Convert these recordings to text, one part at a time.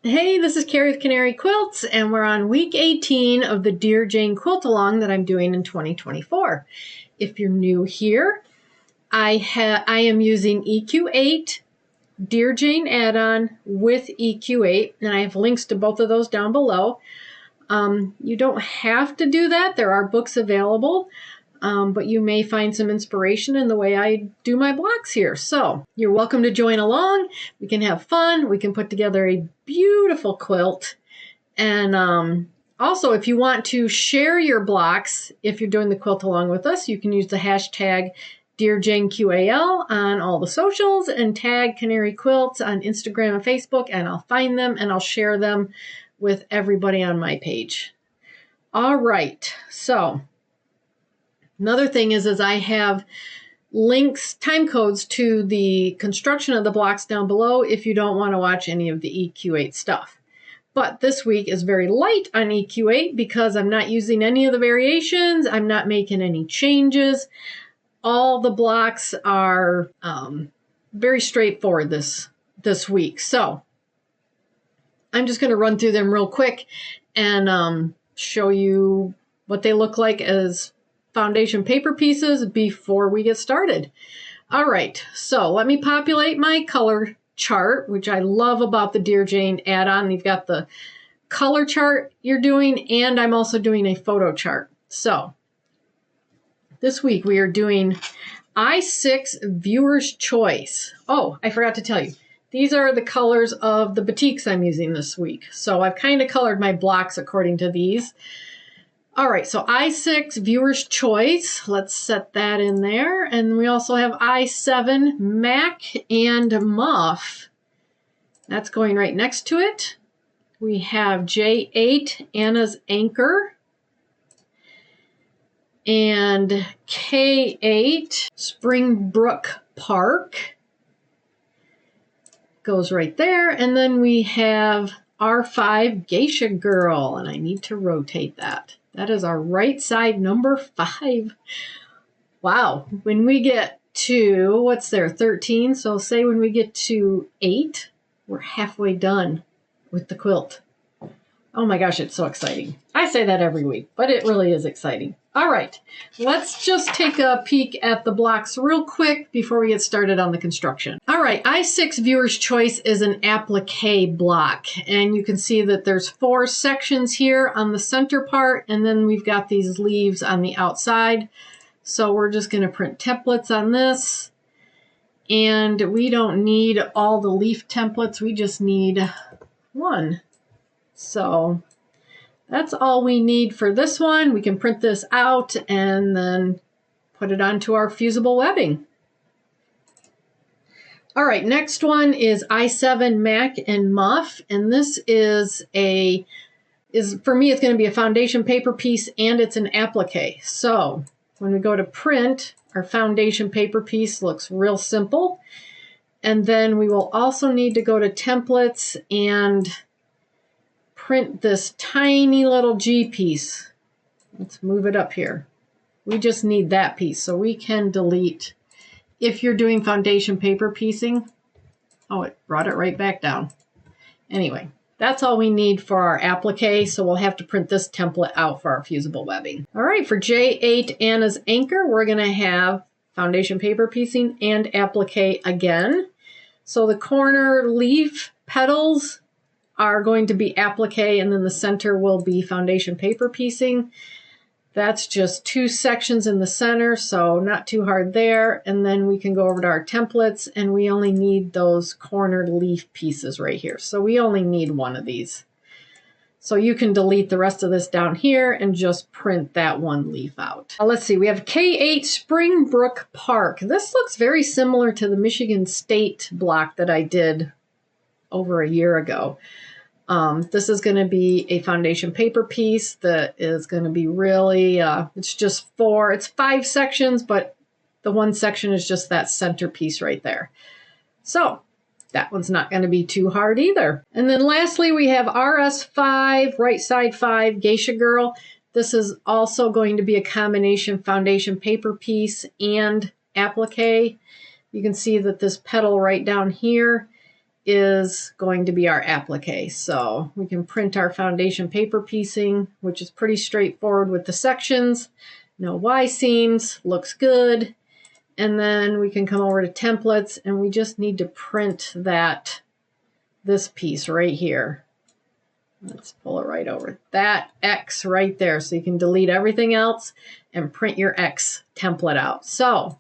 Hey, this is Carrie with Canary Quilts, and we're on week 18 of the Dear Jane Quilt along that I'm doing in 2024. If you're new here, I am using EQ8 Dear Jane add-on with EQ8, and I have links to both of those down below. You don't have to do that. There are books available. But you may find some inspiration in the way I do my blocks here. So you're welcome to join along. We can have fun. We can put together a beautiful quilt. And also, if you want to share your blocks, if you're doing the quilt along with us, you can use the hashtag Dear Jane QAL on all the socials and tag Canary Quilts on Instagram and Facebook, and I'll find them and I'll share them with everybody on my page. All right, so another thing is I have links, time codes to the construction of the blocks down below if you don't want to watch any of the EQ8 stuff. But this week is very light on EQ8 because I'm not using any of the variations. I'm not making any changes. All the blocks are very straightforward this week. So I'm just going to run through them real quick and show you what they look like as foundation paper pieces before we get started. All right, so let me populate my color chart, which I love about the Dear Jane add-on. You've got the color chart you're doing, and I'm also doing a photo chart. So this week we are doing I6 Viewer's Choice. Oh, I forgot to tell you. These are the colors of the batiks I'm using this week. So I've kind of colored my blocks according to these. All right, so I6 Viewer's Choice, let's set that in there. And we also have I7 Mac and Muff. That's going right next to it. We have J8 Anna's Anchor and K8 Springbrook Park. Goes right there. And then we have R5 Geisha Girl, and I need to rotate that. That is our right side number 5. Wow. When we get to, what's there, 13? So say when we get to 8, we're halfway done with the quilt. Oh my gosh, it's so exciting. I say that every week, but it really is exciting. All right, let's just take a peek at the blocks real quick before we get started on the construction. All right, I6 Viewer's Choice is an applique block, and you can see that there's 4 sections here on the center part, and then we've got these leaves on the outside. So we're just going to print templates on this, and we don't need all the leaf templates, we just need one. So that's all we need for this one. We can print this out and then put it onto our fusible webbing. All right, next one is I7 Mac and Muff, and this is for me, it's going to be a foundation paper piece, and it's an applique. So when we go to print, our foundation paper piece looks real simple. And then we will also need to go to templates and print this tiny little G piece. Let's move it up here. We just need that piece, so we can delete. If you're doing foundation paper piecing, oh, it brought it right back down. Anyway, that's all we need for our applique, so we'll have to print this template out for our fusible webbing. All right, for J8 Anna's Anchor, we're going to have foundation paper piecing and applique again. So the corner leaf petals are going to be applique, and then the center will be foundation paper piecing. That's just 2 sections in the center, so not too hard there. And then we can go over to our templates, and we only need those cornered leaf pieces right here. So we only need one of these. So you can delete the rest of this down here and just print that one leaf out. Let's see, we have K8 Springbrook Park. This looks very similar to the Michigan State block that I did over a year ago. This is going to be a foundation paper piece that is going to be really, it's 5 sections, but the one section is just that center piece right there. So that one's not going to be too hard either. And then lastly, we have RS5, right side 5, Geisha Girl. This is also going to be a combination foundation paper piece and applique. You can see that this petal right down here is going to be our applique. So we can print our foundation paper piecing, which is pretty straightforward with the sections. No Y seams, looks good. And then we can come over to templates and we just need to print this piece right here. Let's pull it right over. That X right there. So you can delete everything else and print your X template out. So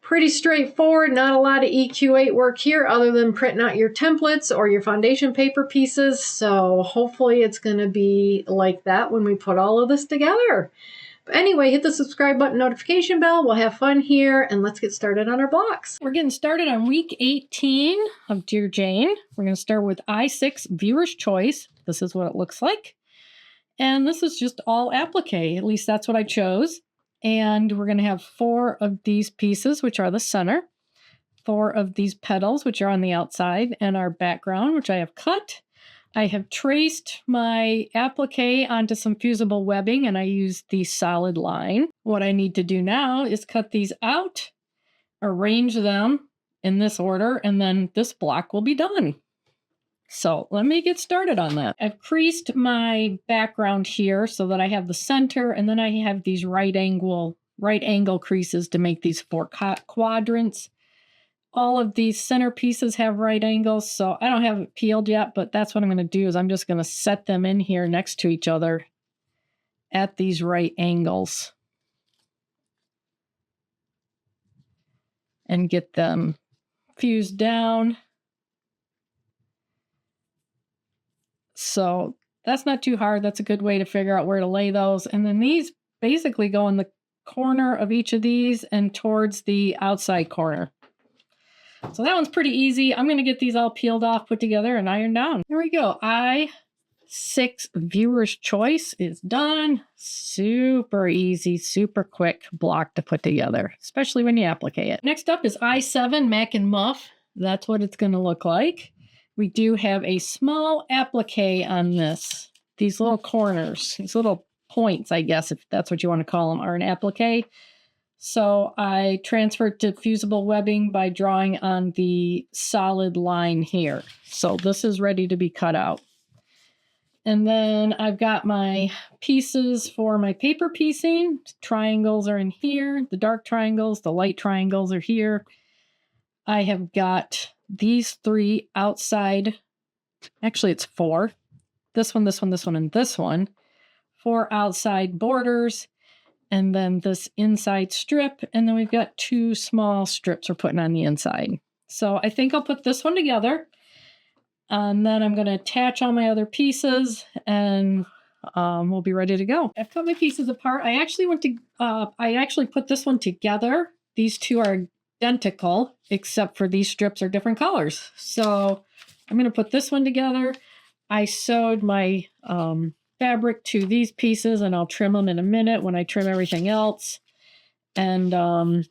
pretty straightforward, not a lot of EQ8 work here other than printing out your templates or your foundation paper pieces. So hopefully it's going to be like that when we put all of this together. But anyway, hit the subscribe button, notification bell. We'll have fun here and let's get started on our blocks. We're getting started on week 18 of Dear Jane. We're going to start with I6 Viewer's Choice. This is what it looks like. And this is just all applique. At least that's what I chose. And we're going to have 4 of these pieces, which are the center, 4 of these petals, which are on the outside, and our background, which I have cut. I have traced my applique onto some fusible webbing, and I used the solid line. What I need to do now is cut these out, arrange them in this order, and then this block will be done. So let me get started on that. I've creased my background here so that I have the center, and then I have these right angle creases to make these 4 quadrants. All of these center pieces have right angles, so I don't have it peeled yet, but that's what I'm going to do is I'm just going to set them in here next to each other at these right angles and get them fused down. So that's not too hard. That's a good way to figure out where to lay those. And then these basically go in the corner of each of these and towards the outside corner. So that one's pretty easy. I'm going to get these all peeled off, put together, and ironed down. There we go. I6 Viewer's Choice is done. Super easy, super quick block to put together, especially when you applique it. Next up is I7 Mac and Muff. That's what it's going to look like. We do have a small applique on this. These little corners, these little points, I guess, if that's what you want to call them, are an applique. So I transferred to fusible webbing by drawing on the solid line here. So this is ready to be cut out. And then I've got my pieces for my paper piecing. Triangles are in here. The dark triangles, the light triangles are here. I have got these 3 outside, actually it's 4. This one, this one, this one, and this one. 4 outside borders. And then this inside strip, and then we've got 2 small strips we're putting on the inside. So I think I'll put this one together, and then I'm going to attach all my other pieces, and we'll be ready to go. I've cut my pieces apart. I actually put this one together. These 2 are identical, except for these strips are different colors. So I'm going to put this one together. I sewed my fabric to these pieces, and I'll trim them in a minute when I trim everything else. And then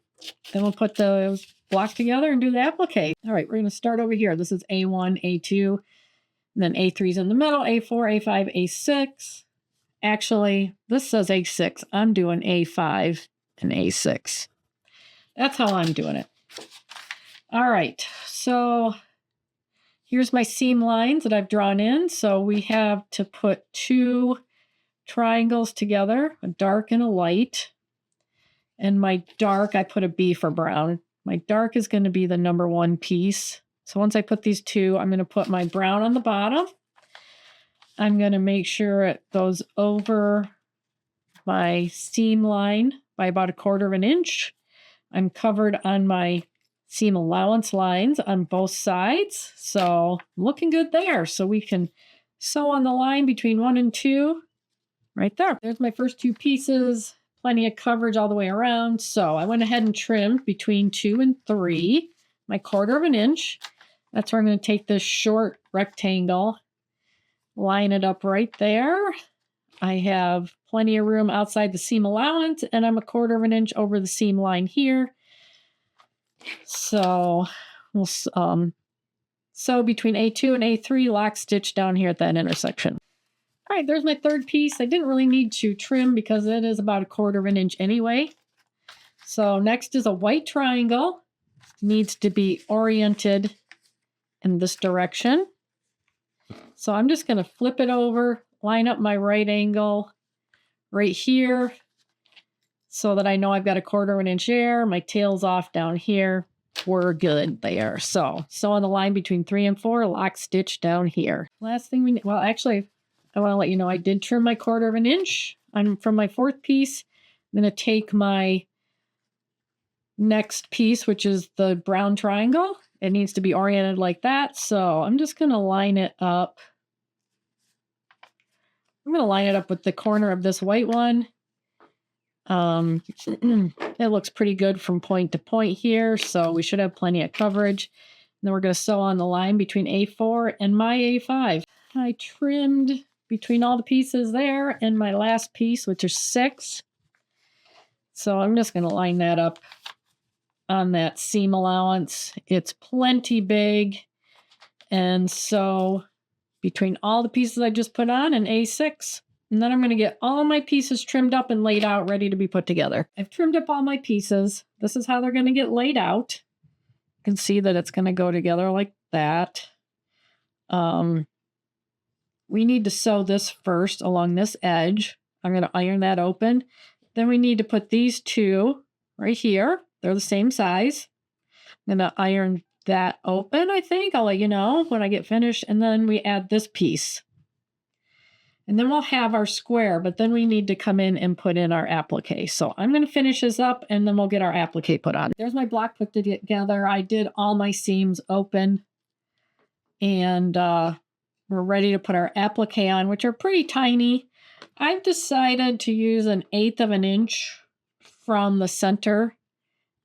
we'll put the block together and do the applique. All right, we're going to start over here. This is A1, A2, and then A3 is in the middle, A4, A5, A6. Actually, this says A6. I'm doing A5 and A6. That's how I'm doing it. All right, so here's my seam lines that I've drawn in. So we have to put 2 triangles together, a dark and a light. And my dark, I put a B for brown. My dark is going to be the number 1 piece. So once I put these 2, I'm going to put my brown on the bottom. I'm going to make sure it goes over my seam line by about 1/4 inch. I'm covered on my seam allowance lines on both sides. So looking good there. So we can sew on the line between 1 and 2 right there. There's my first 2 pieces, plenty of coverage all the way around. So I went ahead and trimmed between 2 and 3, my 1/4 inch. That's where I'm going to take this short rectangle, line it up right there. I have plenty of room outside the seam allowance, and I'm 1/4 inch over the seam line here. So we'll sew between A2 and A3, lock stitch down here at that intersection. All right, there's my 3rd piece. I didn't really need to trim because it is about 1/4 inch anyway. So next is a white triangle. Needs to be oriented in this direction. So I'm just going to flip it over, line up my right angle right here so that I know I've got 1/4 inch there. My tail's off down here. We're good there. So on the line between 3 and 4, lock stitch down here. Last thing we need, well, actually, I want to let you know I did trim my 1/4 inch from my 4th piece. I'm going to take my next piece, which is the brown triangle. It needs to be oriented like that. So I'm just going to line it up. I'm going to line it up with the corner of this white one. It looks pretty good from point to point here, so we should have plenty of coverage. And then we're going to sew on the line between A4 and my A5. I trimmed between all the pieces there and my last piece, which is 6. So I'm just going to line that up on that seam allowance. It's plenty big. And so between all the pieces I just put on and A6, and then I'm going to get all my pieces trimmed up and laid out, ready to be put together. I've trimmed up all my pieces. This is how they're going to get laid out. You can see that it's going to go together like that. We need to sew this first along this edge. I'm going to iron that open. Then we need to put these two right here. They're the same size. I'm going to iron that open, I think. I'll let you know when I get finished. And then we add this piece. And then we'll have our square, but then we need to come in and put in our applique. So I'm going to finish this up and then we'll get our applique put on. There's my block put together. I did all my seams open and we're ready to put our applique on, which are pretty tiny. I've decided to use 1/8 of an inch from the center,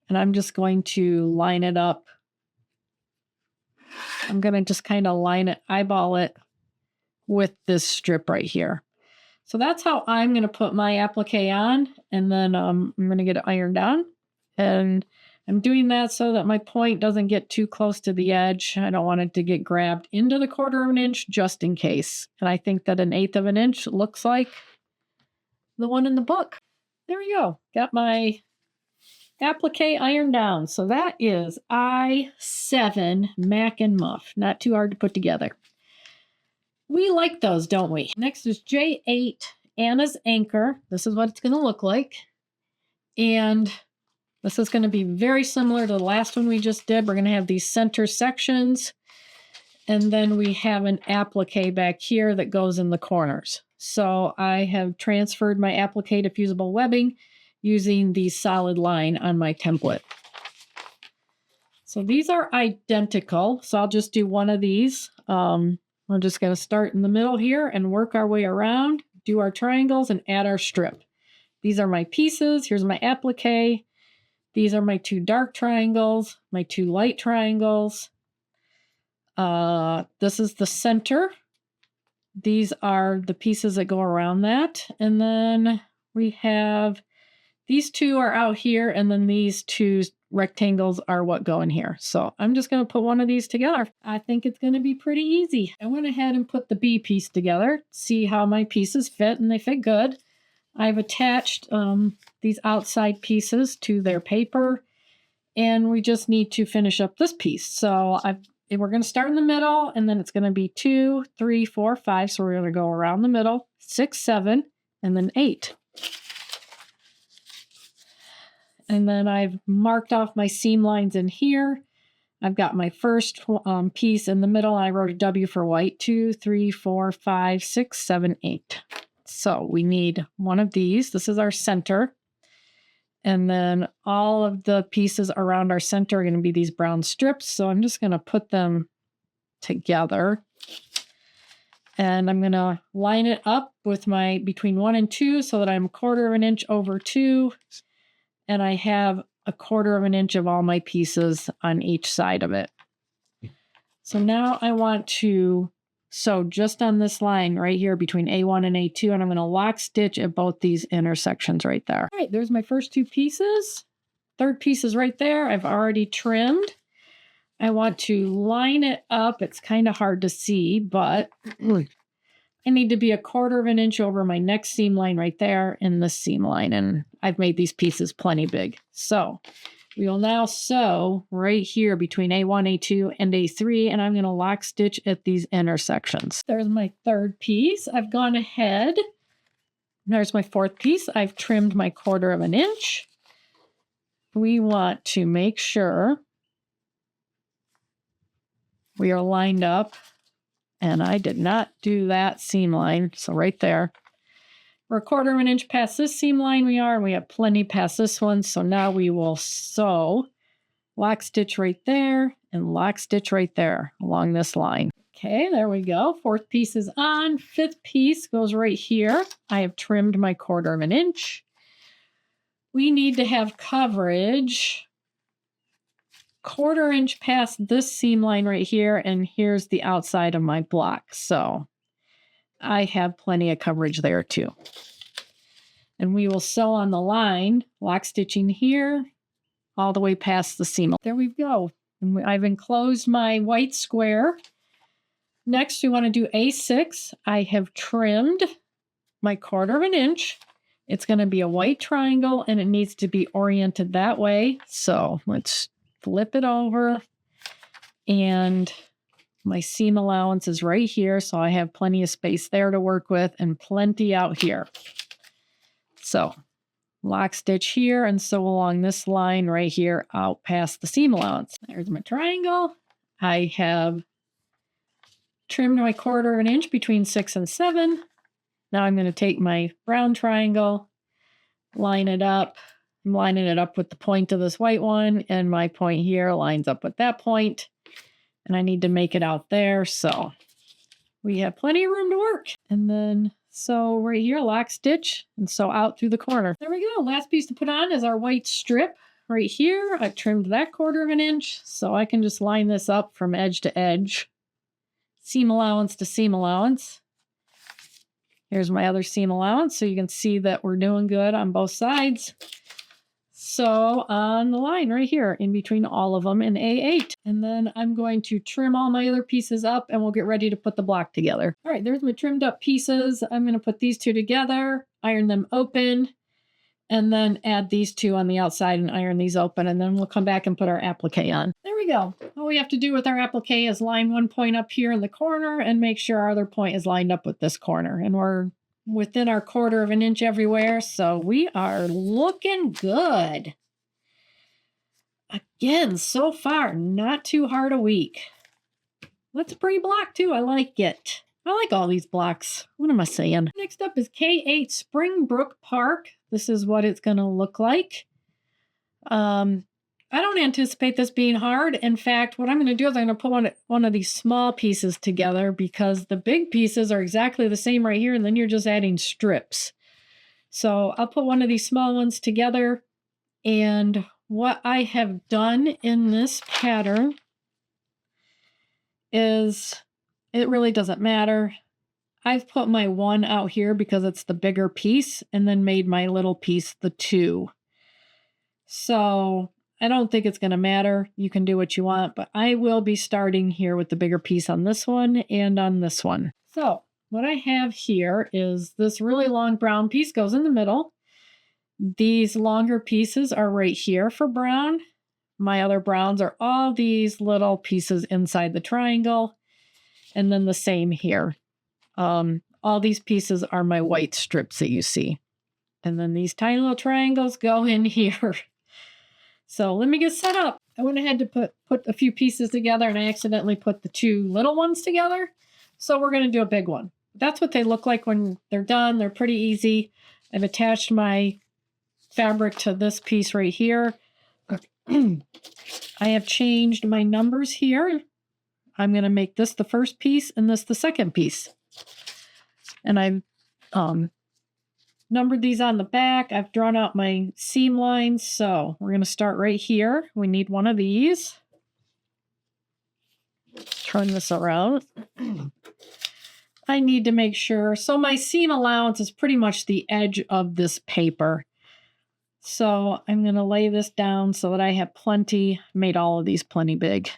and I'm just going to line it up. I'm going to just kind of line it, eyeball it with this strip right here. So that's how I'm going to put my applique on, and then I'm going to get it ironed down. And I'm doing that so that my point doesn't get too close to the edge. I don't want it to get grabbed into the 1/4 inch just in case. And I think that 1/8 of an inch looks like the one in the book. There we go. Got my applique ironed down. So that is I7 Mac and Muff. Not too hard to put together. We like those, don't we? Next is J8 Anna's Anchor. This is what it's going to look like. And this is going to be very similar to the last one we just did. We're going to have these center sections. And then we have an applique back here that goes in the corners. So I have transferred my applique to fusible webbing using the solid line on my template. So these are identical. So I'll just do one of these. We're just going to start in the middle here and work our way around, do our triangles, and add our strip. These are my pieces. Here's my applique. These are my 2 dark triangles, my 2 light triangles. This is the center. These are the pieces that go around that. And then we have these 2 are out here, and then these 2 rectangles are what go in here. So I'm just going to put one of these together. I think it's going to be pretty easy. I went ahead and put the B piece together, see how my pieces fit, and they fit good. I've attached these outside pieces to their paper, and we just need to finish up this piece. So we're going to start in the middle, and then it's going to be 2, 3, 4, 5. So we're going to go around the middle, 6, 7, and then 8. And then I've marked off my seam lines in here. I've got my first piece in the middle. I wrote a W for white, 2, 3, 4, 5, 6, 7, 8. So we need one of these. This is our center. And then all of the pieces around our center are going to be these brown strips. So I'm just going to put them together. And I'm going to line it up with my between 1 and 2 so that I'm 1/4 inch over 2. And I have 1/4 inch of all my pieces on each side of it. So now I want to sew just on this line right here between A1 and A2, and I'm going to lock stitch at both these intersections right there. All right, there's my first 2 pieces. Third piece is right there. I've already trimmed. I want to line it up. It's kind of hard to see, but I need to be 1/4 inch over my next seam line right there and this seam line. And I've made these pieces plenty big. So We will now sew right here between A1, A2, and A3, and I'm going to lock stitch at these intersections. There's my third piece. I've gone ahead. There's my fourth piece. I've trimmed my 1/4 inch. We want to make sure we are lined up, and I did not do that seam line, so right there. We're 1/4 inch past this seam line we are, and we have plenty past this one, so now we will sew, lock stitch right there, and lock stitch right there along this line. Okay, there we go. Fourth piece is on. Fifth piece goes right here. I have trimmed my 1/4 inch. We need to have coverage 1/4 inch past this seam line right here, and here's the outside of my block. So I have plenty of coverage there too. And we will sew on the line, lock stitching here, all the way past the seam. There we go. And I've enclosed my white square. Next, we want to do A6. I have trimmed my 1/4 inch. It's going to be a white triangle, and it needs to be oriented that way. So let's flip it over, and my seam allowance is right here, so I have plenty of space there to work with and plenty out here. So lock stitch here and sew along this line right here out past the seam allowance. There's my triangle. I have trimmed my 1/4 inch between 6 and 7. Now I'm going to take my brown triangle, line it up. I'm lining it up with the point of this white one, and my point here lines up with that point. And I need to make it out there, so we have plenty of room to work. And then sew right here, lock stitch, and sew out through the corner. There we go. Last piece to put on is our white strip right here. I trimmed that 1/4 inch, so I can just line this up from edge to edge. Seam allowance to seam allowance. Here's my other seam allowance, so you can see that we're doing good on both sides. So on the line right here, in between all of them in A8. And then I'm going to trim all my other pieces up, and we'll get ready to put the block together. All right, there's my trimmed up pieces. I'm going to put these two together, iron them open, and then add these two on the outside and iron these open, and then we'll come back and put our applique on. There we go. All we have to do with our applique is line one point up here in the corner and make sure our other point is lined up with this corner. And we're within our 1/4 inch everywhere, so we are looking good. Again, so far, not too hard a week. That's a pretty block too. I like it. I like all these blocks. What am I saying? Next up is K8 Springbrook Park. This is what it's going to look like. I don't anticipate this being hard. In fact, what I'm going to do is I'm going to put one of these small pieces together, because the big pieces are exactly the same right here, and then you're just adding strips. So I'll put one of these small ones together, and what I have done in this pattern is, it really doesn't matter. I've put my 1 out here because it's the bigger piece, and then made my little piece the 2. So I don't think it's going to matter. You can do what you want, but I will be starting here with the bigger piece on this one and on this one. So what I have here is this really long brown piece goes in the middle. These longer pieces are right here for brown. My other browns are all these little pieces inside the triangle, and then the same here. All these pieces are my white strips that you see. And then these tiny little triangles go in here. So let me get set up. I went ahead to put a few pieces together, and I accidentally put the 2 little ones together. So we're going to do a big one. That's what they look like when they're done. They're pretty easy. I've attached my fabric to this piece right here. I have changed my numbers here. I'm going to make this the first piece and this the second piece. And I've numbered these on the back. I've drawn out my seam lines. So we're going to start right here. We need one of these. Turn this around. I need to make sure. So my seam allowance is pretty much the edge of this paper. So I'm going to lay this down so that I have plenty, made all of these plenty big.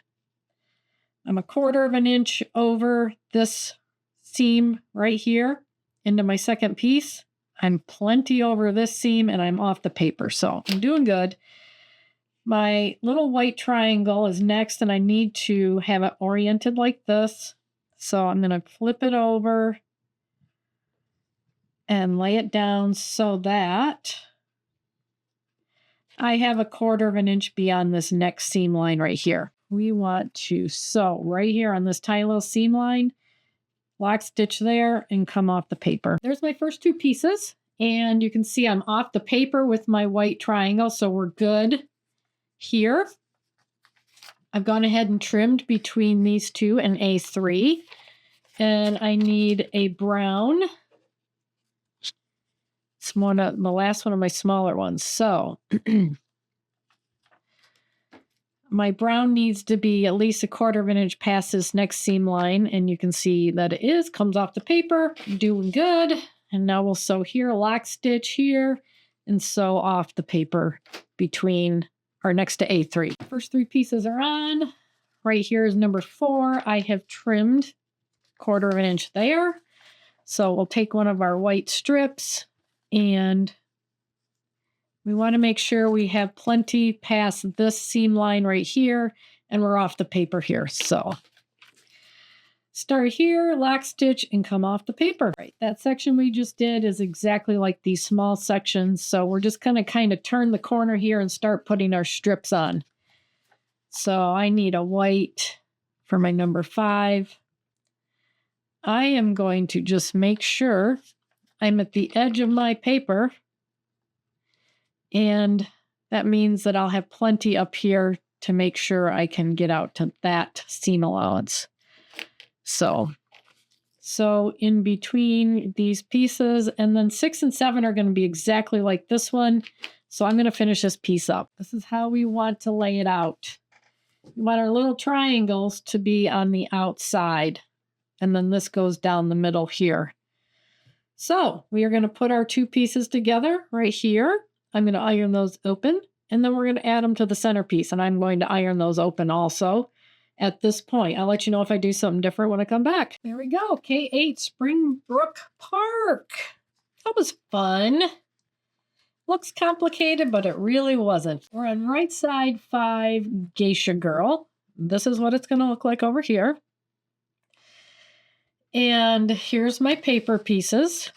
I'm 1/4 inch over this seam right here into my second piece. I'm plenty over this seam, and I'm off the paper, so I'm doing good. My little white triangle is next, and I need to have it oriented like this. So I'm going to flip it over and lay it down so that I have a 1/4 inch beyond this next seam line right here. We want to sew right here on this tiny little seam line, lock stitch there, and come off the paper. There's my first 2 pieces, and you can see I'm off the paper with my white triangle, so we're good here. I've gone ahead and trimmed between these 2 and A3, and I need a brown. It's the last one of my smaller ones. So my brown needs to be at least a 1/4 inch past this next seam line, and you can see that it comes off the paper, doing good. And now we'll sew here, lock stitch here, and sew off the paper between or next to A3. First 3 pieces are on. Right here is number 4. I have trimmed 1/4 inch there. So we'll take one of our white strips, and we want to make sure we have plenty past this seam line right here, and we're off the paper here. So start here, lock stitch, and come off the paper. Right, that section we just did is exactly like these small sections. So we're just going to kind of turn the corner here and start putting our strips on. So I need a white for my number 5. I am going to just make sure I'm at the edge of my paper, and that means that I'll have plenty up here to make sure I can get out to that seam allowance. So in between these pieces, and then 6 and 7 are going to be exactly like this one. So I'm going to finish this piece up. This is how we want to lay it out. We want our little triangles to be on the outside, and then this goes down the middle here. So we are going to put our 2 pieces together right here. I'm going to iron those open, and then we're going to add them to the centerpiece, and I'm going to iron those open also at this point. I'll let you know if I do something different when I come back. There we go. K8 Springbrook Park. That was fun. Looks complicated, but it really wasn't. We're on right side 5 Geisha Girl. This is what it's going to look like over here. And here's my paper pieces.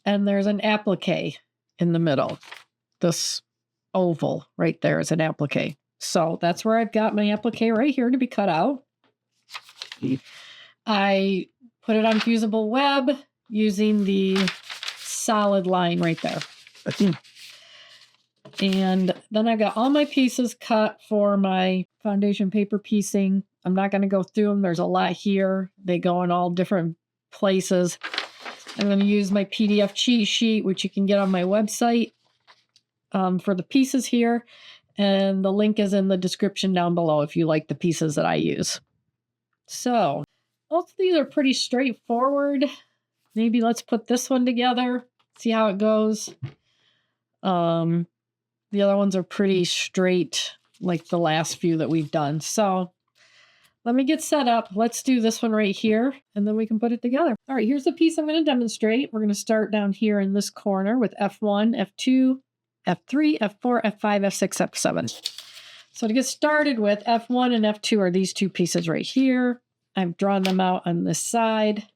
And there's an applique in the middle. This oval right there is an applique. So that's where I've got my applique right here to be cut out. I put it on fusible web using the solid line right there. And then I got all my pieces cut for my foundation paper piecing. I'm not going to go through them. There's a lot here. They go in all different places. I'm going to use my PDF cheat sheet, which you can get on my website for the pieces here. And the link is in the description down below if you like the pieces that I use. So both of these are pretty straightforward. Maybe let's put this one together, see how it goes. The other ones are pretty straight, like the last few that we've done. So let me get set up. Let's do this one right here, and then we can put it together. All right, here's the piece I'm going to demonstrate. We're going to start down here in this corner with F1, F2, F3, F4, F5, F6, F7. So to get started with, F1 and F2 are these 2 pieces right here. I've drawn them out on this side.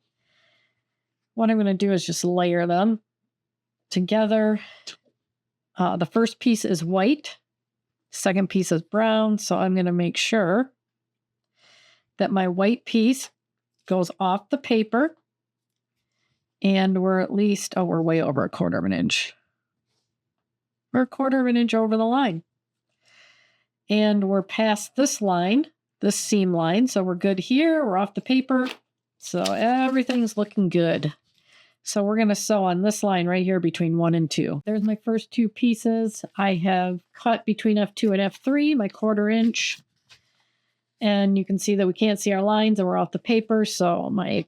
What I'm going to do is just layer them together. The first piece is white. Second piece is brown. So I'm going to make sure that my white piece goes off the paper. And we're at least, we're way over a 1/4 inch. We're a 1/4 inch over the line. And we're past this line, this seam line. So we're good here. We're off the paper. So everything's looking good. So we're going to sew on this line right here between 1 and 2. There's my first 2 pieces. I have cut between F2 and F3, my 1/4 inch. And you can see that we can't see our lines and we're off the paper. So my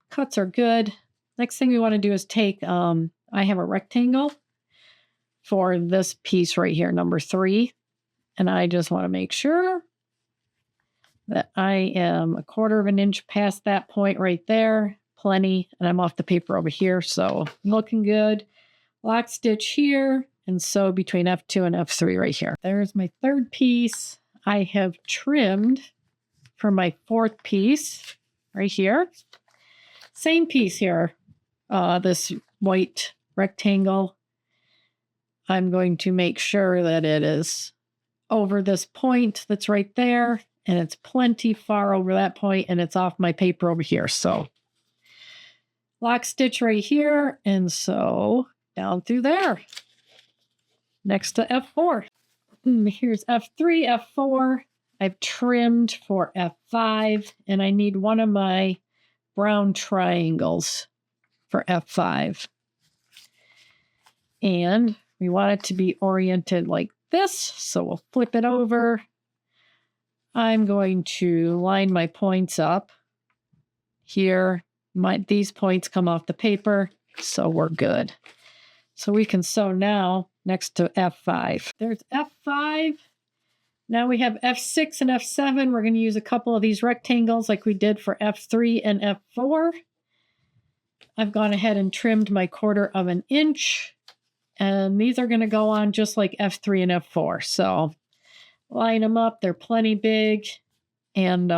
cuts are good. Next thing we want to do is take, I have a rectangle for this piece right here, number 3. And I just want to make sure that I am a 1/4 inch past that point right there. Plenty. And I'm off the paper over here. So looking good. Lock stitch here and sew between F2 and F3 right here. There's my third piece. I have trimmed for my fourth piece right here. Same piece here, this white rectangle. I'm going to make sure that it is over this point that's right there, and it's plenty far over that point, and it's off my paper over here. So lock stitch right here, and sew down through there next to F4. Here's F3, F4. I've trimmed for F5, and I need one of my brown triangles for F5. And we want it to be oriented like this, so we'll flip it over. I'm going to line my points up here. These points come off the paper, so we're good. So we can sew now next to F5. There's F5. Now we have F6 and F7. We're going to use a couple of these rectangles like we did for F3 and F4. I've gone ahead and trimmed my 1/4 of an inch. And these are going to go on just like F3 and F4. So line them up. They're plenty big. And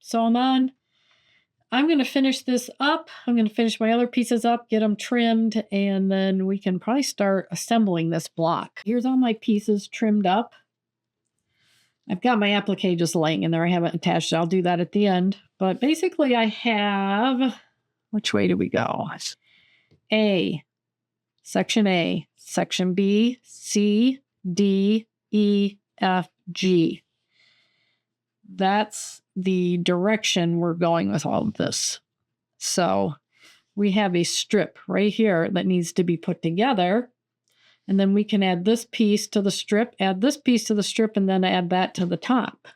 sew them on. I'm going to finish this up. I'm going to finish my other pieces up, get them trimmed, and then we can probably start assembling this block. Here's all my pieces trimmed up. I've got my applique just laying in there. I haven't attached it. I'll do that at the end. But basically I have, which way do we go? A, section A, section B, C, D, E, F, G. That's the direction we're going with all of this. So we have a strip right here that needs to be put together. And then we can add this piece to the strip, add this piece to the strip, and then add that to the top.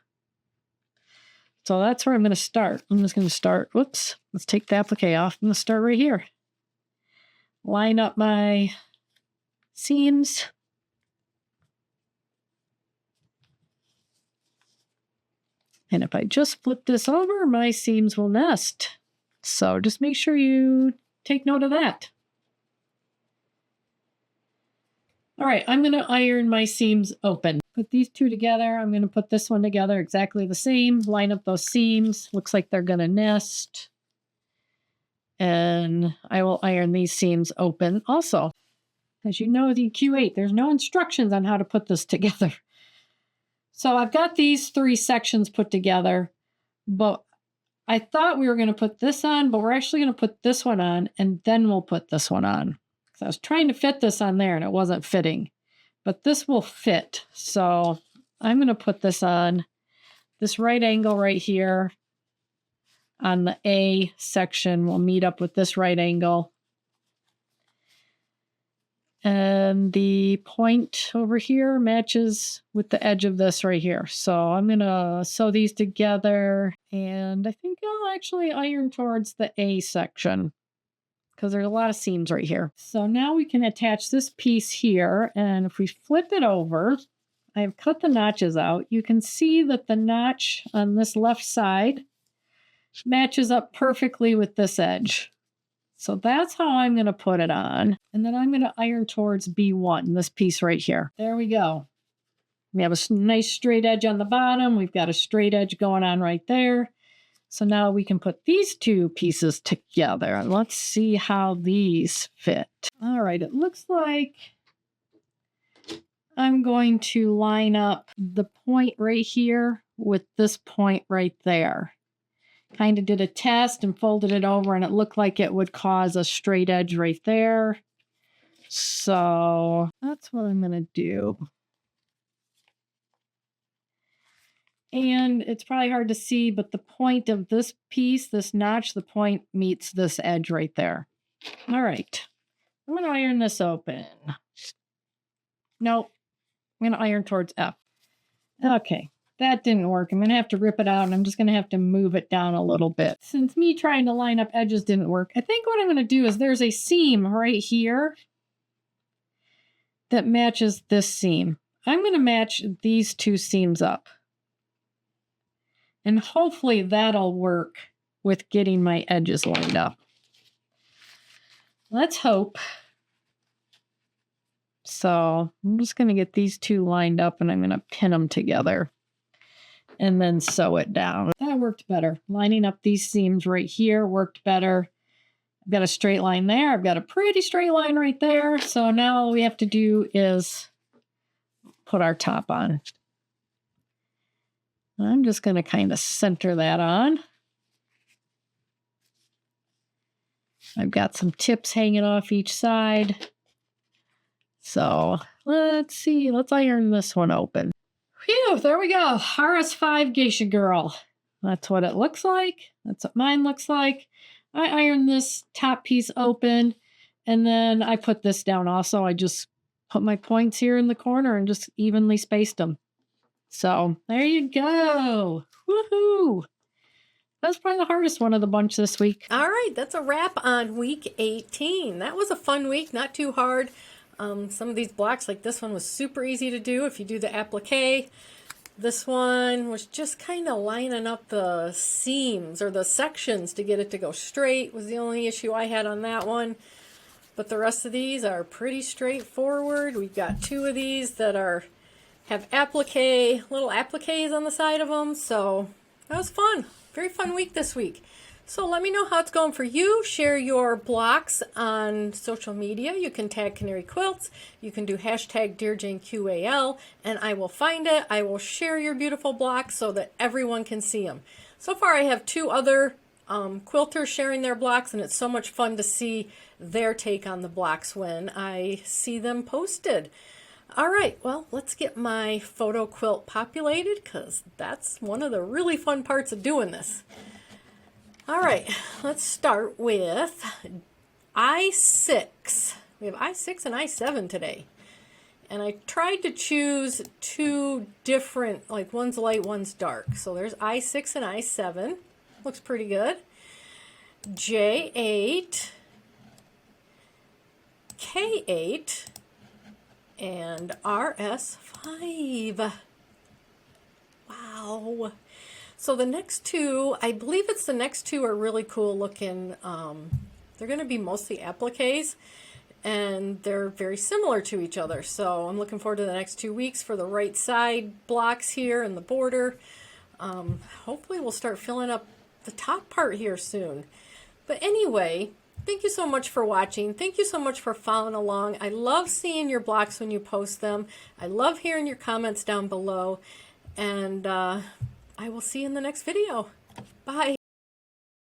So that's where I'm going to start. I'm just going to start, whoops, let's take the applique off. I'm going to start right here. Line up my seams. And if I just flip this over, my seams will nest. So just make sure you take note of that. All right, I'm going to iron my seams open. Put these two together. I'm going to put this one together exactly the same. Line up those seams. Looks like they're going to nest. And I will iron these seams open also. As you know, the Q8, there's no instructions on how to put this together. So I've got these 3 sections put together, but I thought we were going to put this on, but we're actually going to put this one on, and then we'll put this one on. So I was trying to fit this on there, and it wasn't fitting. But this will fit. So I'm going to put this on this right angle right here on the A section. We'll meet up with this right angle. And the point over here matches with the edge of this right here. So I'm going to sew these together. And I think I'll actually iron towards the A section, because there's a lot of seams right here. So now we can attach this piece here. And if we flip it over, I have cut the notches out. You can see that the notch on this left side matches up perfectly with this edge. So that's how I'm going to put it on. And then I'm going to iron towards B1, this piece right here. There we go. We have a nice straight edge on the bottom. We've got a straight edge going on right there. So now we can put these 2 pieces together. Let's see how these fit. All right, it looks like I'm going to line up the point right here with this point right there. Kind of did a test and folded it over, and it looked like it would cause a straight edge right there. So that's what I'm going to do. And it's probably hard to see, but the point of this piece, this notch, the point meets this edge right there. All right. I'm going to iron this open. Nope. I'm going to iron towards F. Okay. That didn't work. I'm going to have to rip it out, and I'm just going to have to move it down a little bit. Since me trying to line up edges didn't work, I think what I'm going to do is there's a seam right here that matches this seam. I'm going to match these 2 seams up. And hopefully that'll work with getting my edges lined up. Let's hope. So I'm just going to get these two lined up and I'm going to pin them together and then sew it down. That worked better. Lining up these seams right here worked better. I've got a straight line there. I've got a pretty straight line right there. So now all we have to do is put our top on. I'm just going to kind of center that on. I've got some tips hanging off each side. So let's see. Let's iron this one open. Phew, there we go. RS5 Geisha Girl. That's what it looks like. That's what mine looks like. I ironed this top piece open, and then I put this down also. I just put my points here in the corner and just evenly spaced them. So there you go. Woohoo! That's probably the hardest one of the bunch this week. All right, that's a wrap on week 18. That was a fun week, not too hard. Some of these blocks, like this one, was super easy to do if you do the applique. This one was just kind of lining up the seams or the sections to get it to go straight was the only issue I had on that one. But the rest of these are pretty straightforward. We've got two of these that have applique, little appliques on the side of them. So that was fun. Very fun week this week. So let me know how it's going for you. Share your blocks on social media. You can tag Canary Quilts. You can do hashtag Dear Jane QAL, and I will find it. I will share your beautiful blocks so that everyone can see them. So far I have two other quilters sharing their blocks, and it's so much fun to see their take on the blocks when I see them posted. All right, well, let's get my photo quilt populated because that's one of the really fun parts of doing this. All right, let's start with I6. We have I6 and I7 today. And I tried to choose two different, like one's light, one's dark. So there's I6 and I7. Looks pretty good. J8, K8, and RS5. Wow. So the next two, I believe it's the next two, are really cool looking. They're going to be mostly appliques, and they're very similar to each other. So I'm looking forward to the next 2 weeks for the right side blocks here and the border. Hopefully we'll start filling up the top part here soon. But anyway, thank you so much for watching. Thank you so much for following along. I love seeing your blocks when you post them. I love hearing your comments down below. And I will see you in the next video. Bye.